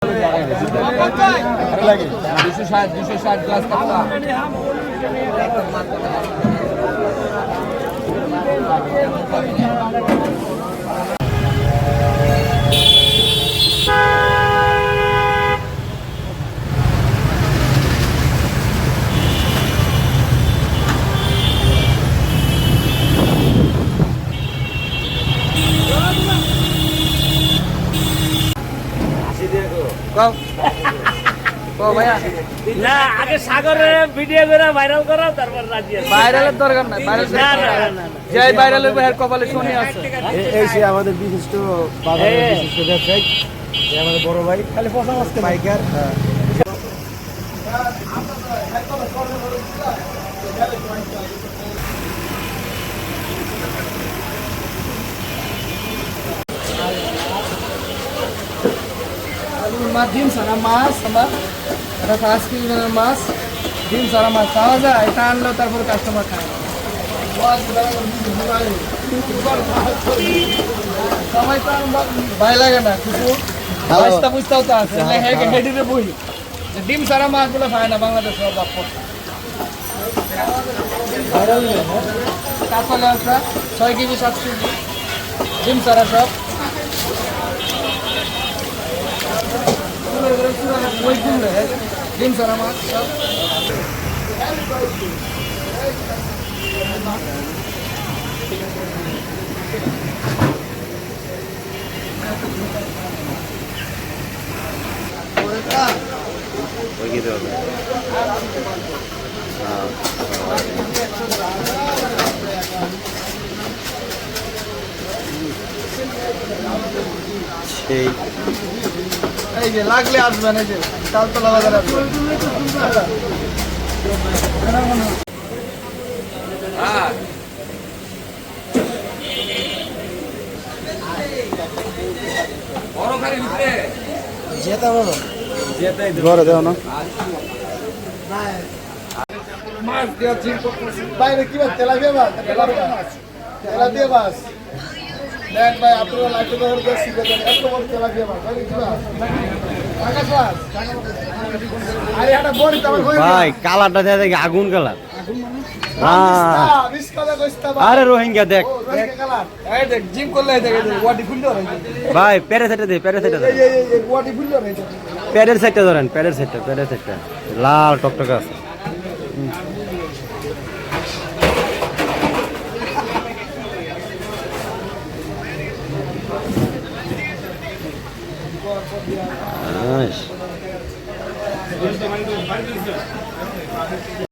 260 glass কাপড় না আগে সাগরের ভিডিও করে ভাইরাল করো তারপর রাজি আছে। ভাইরালের দরকার নাই, ভাইরাল যে ভাইরালের ভাইয়ের কপালে শনি আছে। এই সে আমাদের বিশিষ্ট বাজারের বিশিষ্ট ব্যবসায়ী, যে আমাদের বড় ভাই, খালি পয়সা মাসতে পাইকার। ডিম সারা মাছ, এটা ফার্স্ট কিলোর মাছ, ডিম সারা মাছ খাওয়া যায়। এটা আনলেও তারপরে কাস্টমার খায় না। সবাই তো ভাই লাগে না, কিছু বুঝতে বুঝতেও তো আছে হেডিতে বই ডিম সারা মাছগুলো খায় না বাংলাদেশ। কাতলা আছে 6 কেজি 7 কেজি ডিম সারা সব ডিম সারা মাছ সব। এই যে লাগলে আসবেন, এই যে তালতলা বাজারে আসবেন। ঘরে দেও না মাছ দেওয়া চিন বাইরে কি মাছ? তেলাপিয়া মাছ, তেলাপিয়া মাছ দেখ ভাই, আপনারা লাইফে ব্যবহার করে শিখে এত বড় তেলাপিয়া মাছ আরে একটা বড়ি তো আমার ভাই, কালারটা দেখে আগুন কালার। আরে রোহিঙ্গা দেখ দেখ জিম করলে ওয়াটি খুললে ভাই, প্যারের সাইডটা দে, প্যারের সাইডটা ধরেন, ওয়াটি খুললে প্যারের সাইডটা ধরেন, প্যারের সাইডটা লাল টকটকা আছে।